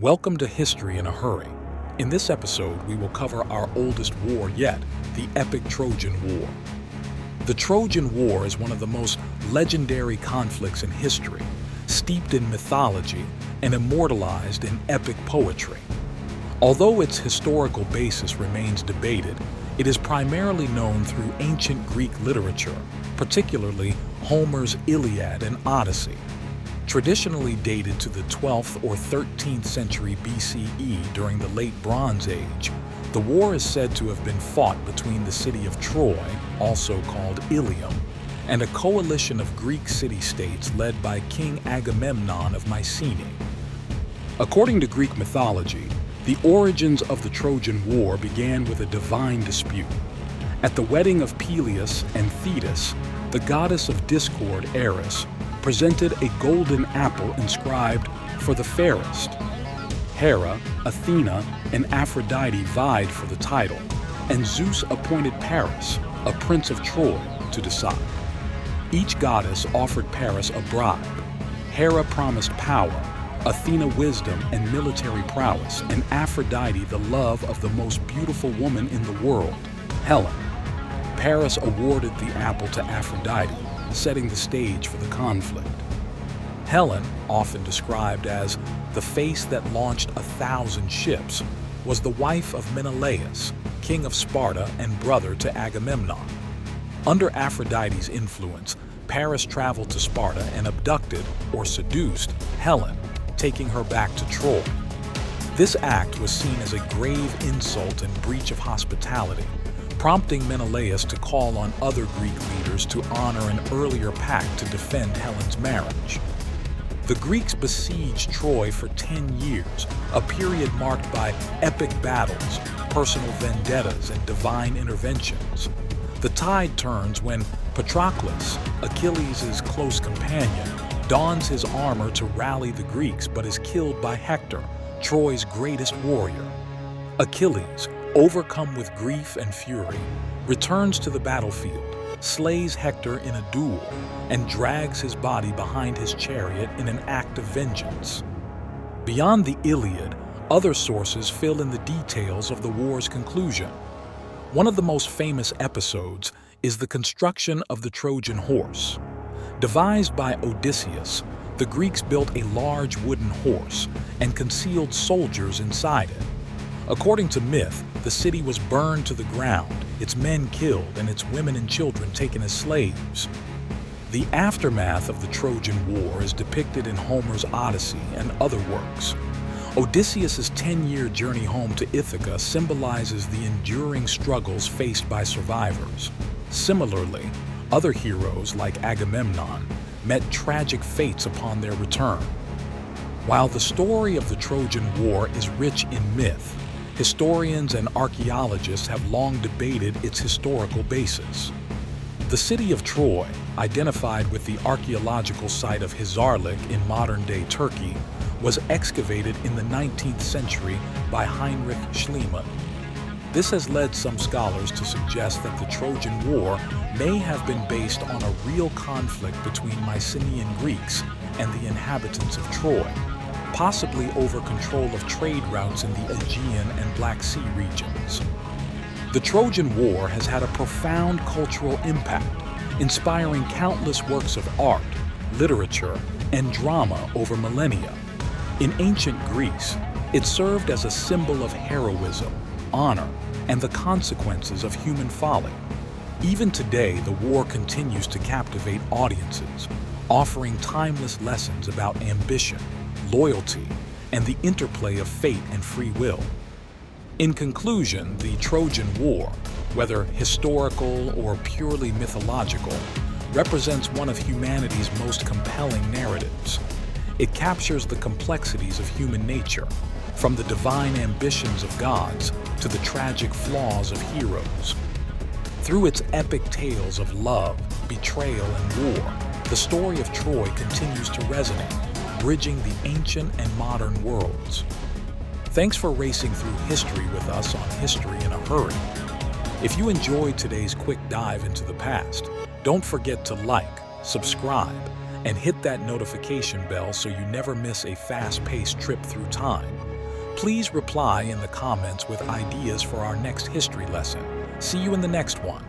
Welcome to History in a Hurry. In this episode, we will cover our oldest war yet, the epic Trojan War. The Trojan War is one of the most legendary conflicts in history, steeped in mythology and immortalized in epic poetry. Although its historical basis remains debated, it is primarily known through ancient Greek literature, particularly Homer's Iliad and Odyssey. Traditionally dated to the 12th or 13th century BCE during the Late Bronze Age, the war is said to have been fought between the city of Troy, also called Ilium, and a coalition of Greek city-states led by King Agamemnon of Mycenae. According to Greek mythology, the origins of the Trojan War began with a divine dispute. At the wedding of Peleus and Thetis, the goddess of discord, Eris, presented a golden apple inscribed, "For the fairest." Hera, Athena, and Aphrodite vied for the title, and Zeus appointed Paris, a prince of Troy, to decide. Each goddess offered Paris a bribe. Hera promised power, Athena wisdom and military prowess, and Aphrodite the love of the most beautiful woman in the world, Helen. Paris awarded the apple to Aphrodite, setting the stage for the conflict. Helen, often described as the face that launched 1,000 ships, was the wife of Menelaus, king of Sparta and brother to Agamemnon. Under Aphrodite's influence, Paris traveled to Sparta and abducted, or seduced, Helen, taking her back to Troy. This act was seen as a grave insult and breach of hospitality, prompting Menelaus to call on other Greek leaders to honor an earlier pact to defend Helen's marriage. The Greeks besieged Troy for 10 years, a period marked by epic battles, personal vendettas, and divine interventions. The tide turns when Patroclus, Achilles' close companion, dons his armor to rally the Greeks but is killed by Hector, Troy's greatest warrior. Achilles, overcome with grief and fury, returns to the battlefield, slays Hector in a duel, and drags his body behind his chariot in an act of vengeance. Beyond the Iliad, other sources fill in the details of the war's conclusion. One of the most famous episodes is the construction of the Trojan Horse. Devised by Odysseus, the Greeks built a large wooden horse and concealed soldiers inside it. According to myth, the city was burned to the ground, its men killed, and its women and children taken as slaves. The aftermath of the Trojan War is depicted in Homer's Odyssey and other works. Odysseus' 10-year journey home to Ithaca symbolizes the enduring struggles faced by survivors. Similarly, other heroes like Agamemnon met tragic fates upon their return. While the story of the Trojan War is rich in myth, historians and archaeologists have long debated its historical basis. The city of Troy, identified with the archaeological site of Hisarlik in modern-day Turkey, was excavated in the 19th century by Heinrich Schliemann. This has led some scholars to suggest that the Trojan War may have been based on a real conflict between Mycenaean Greeks and the inhabitants of Troy, possibly over control of trade routes in the Aegean and Black Sea regions. The Trojan War has had a profound cultural impact, inspiring countless works of art, literature, and drama over millennia. In ancient Greece, it served as a symbol of heroism, honor, and the consequences of human folly. Even today, the war continues to captivate audiences, offering timeless lessons about ambition, loyalty, and the interplay of fate and free will. In conclusion, the Trojan War, whether historical or purely mythological, represents one of humanity's most compelling narratives. It captures the complexities of human nature, from the divine ambitions of gods to the tragic flaws of heroes. Through its epic tales of love, betrayal, and war, the story of Troy continues to resonate, bridging the ancient and modern worlds. Thanks for racing through history with us on History in a Hurry. If you enjoyed today's quick dive into the past, don't forget to like, subscribe, and hit that notification bell so you never miss a fast-paced trip through time. Please reply in the comments with ideas for our next history lesson. See you in the next one.